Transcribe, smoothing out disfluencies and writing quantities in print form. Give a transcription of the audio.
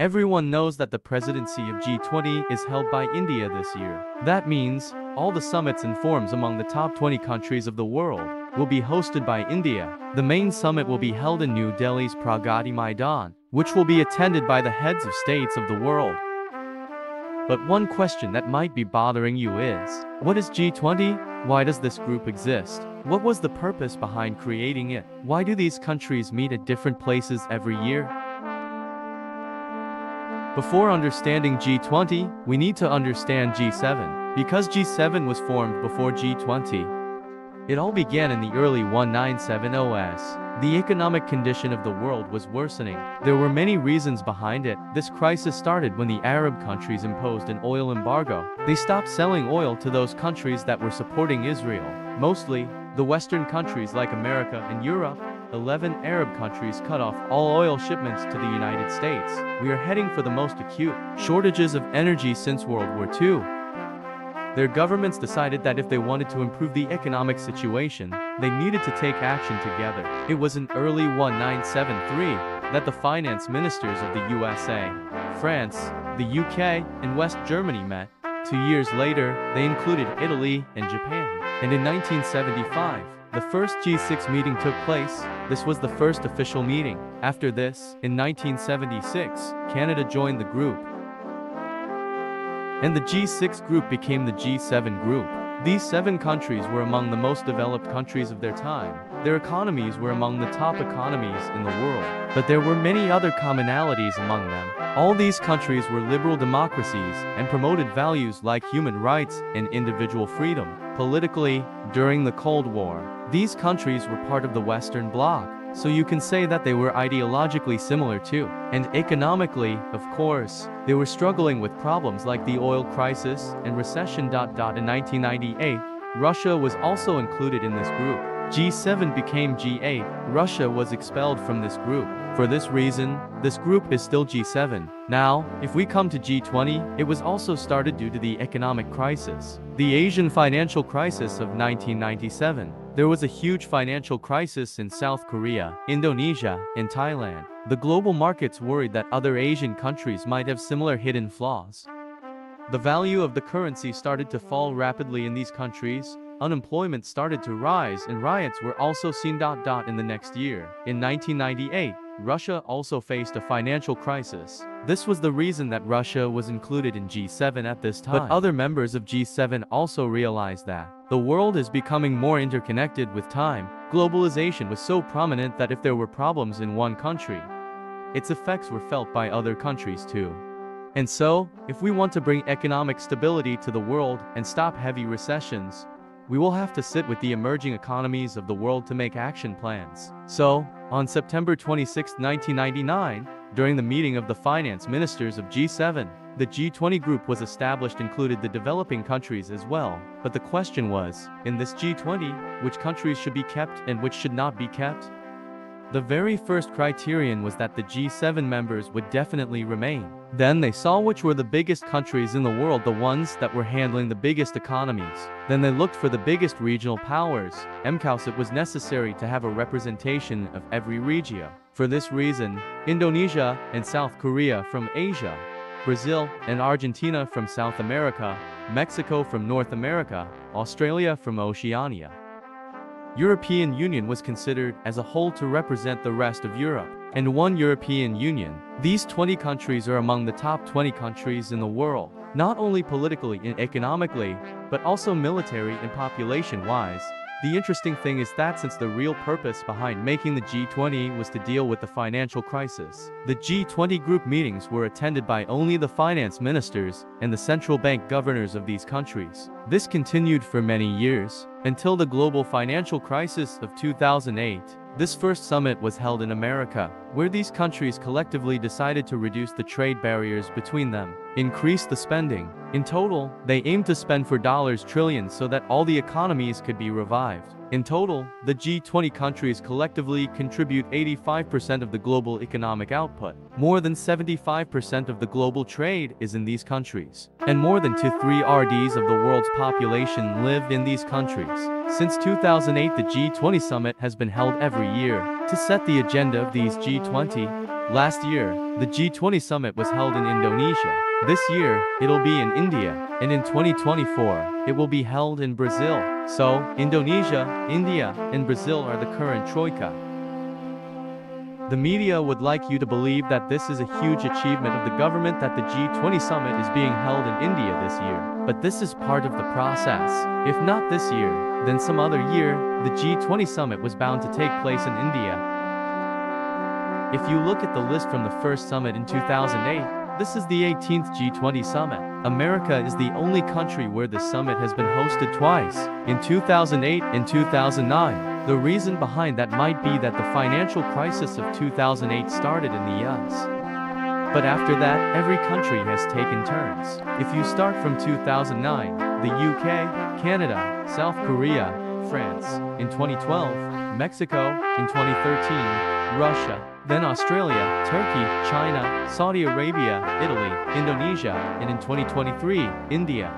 Everyone knows that the presidency of G20 is held by India this year. That means, all the summits and forums among the top 20 countries of the world will be hosted by India. The main summit will be held in New Delhi's Pragati Maidan, which will be attended by the heads of states of the world. But one question that might be bothering you is, what is G20? Why does this group exist? What was the purpose behind creating it? Why do these countries meet at different places every year? Before understanding G20, we need to understand G7, because G7 was formed before G20. It all began in the early 1970s. The economic condition of the world was worsening. There were many reasons behind it. This crisis started when the Arab countries imposed an oil embargo. They stopped selling oil to those countries that were supporting Israel. Mostly, the Western countries like America and Europe. 11 Arab countries cut off all oil shipments to the United States. We are heading for the most acute shortages of energy since World War II. Their governments decided that if they wanted to improve the economic situation, they needed to take action together. It was in early 1973 that the finance ministers of the USA, France, the UK, and West Germany met. 2 years later, they included Italy and Japan. And in 1975, the first G6 meeting took place. This was the first official meeting. After this, in 1976, Canada joined the group. And the G6 group became the G7 group. These 7 countries were among the most developed countries of their time. Their economies were among the top economies in the world. But there were many other commonalities among them. All these countries were liberal democracies and promoted values like human rights and individual freedom. Politically, during the Cold War, these countries were part of the Western Bloc, so you can say that they were ideologically similar too. And economically, of course, they were struggling with problems like the oil crisis and recession. In 1998, Russia was also included in this group. G7 became G8. Russia was expelled from this group. For this reason, this group is still G7. Now, if we come to G20, it was also started due to the economic crisis. The Asian financial crisis of 1997. There was a huge financial crisis in South Korea, Indonesia, and Thailand. The global markets worried that other Asian countries might have similar hidden flaws. The value of the currency started to fall rapidly in these countries. Unemployment started to rise and riots were also seen. In the next year, in 1998, Russia also faced a financial crisis. This was the reason that Russia was included in G7 at this time. But other members of G7 also realized that the world is becoming more interconnected with time. Globalization was so prominent that if there were problems in one country, its effects were felt by other countries too. And so, if we want to bring economic stability to the world and stop heavy recessions, we will have to sit with the emerging economies of the world to make action plans. So, on September 26, 1999, during the meeting of the finance ministers of G7, the G20 group was established, included the developing countries as well. But the question was, in this G20, which countries should be kept and which should not be kept? The very first criterion was that the G7 members would definitely remain. Then they saw which were the biggest countries in the world, the ones that were handling the biggest economies. Then they looked for the biggest regional powers, because it was necessary to have a representation of every region. For this reason, Indonesia and South Korea from Asia, Brazil and Argentina from South America, Mexico from North America, Australia from Oceania. European Union was considered as a whole to represent the rest of Europe. And one European Union. These 20 countries are among the top 20 countries in the world, not only politically and economically, but also military and population-wise. The interesting thing is that since the real purpose behind making the G20 was to deal with the financial crisis, the G20 group meetings were attended by only the finance ministers and the central bank governors of these countries. This continued for many years, until the global financial crisis of 2008. This first summit was held in America, where these countries collectively decided to reduce the trade barriers between them, increase the spending. In total, they aimed to spend $4 trillion so that all the economies could be revived. In total, the G20 countries collectively contribute 85% of the global economic output. More than 75% of the global trade is in these countries. And more than 2/3 of the world's population live in these countries. Since 2008, the G20 Summit has been held every year to set the agenda of these G20 Last year, the G20 Summit was held in Indonesia. This year, it'll be in India, and in 2024, it will be held in Brazil. So, Indonesia, India, and Brazil are the current troika. The media would like you to believe that this is a huge achievement of the government that the G20 Summit is being held in India this year. But this is part of the process. If not this year, then some other year, the G20 Summit was bound to take place in India. If you look at the list from the first summit in 2008, this is the 18th G20 Summit. America is the only country where the summit has been hosted twice, in 2008 and 2009. The reason behind that might be that the financial crisis of 2008 started in the US. But after that, every country has taken turns. If you start from 2009, the UK, Canada, South Korea, France, in 2012, Mexico, in 2013, Russia, then Australia, Turkey, China, Saudi Arabia, Italy, Indonesia, and in 2023, India.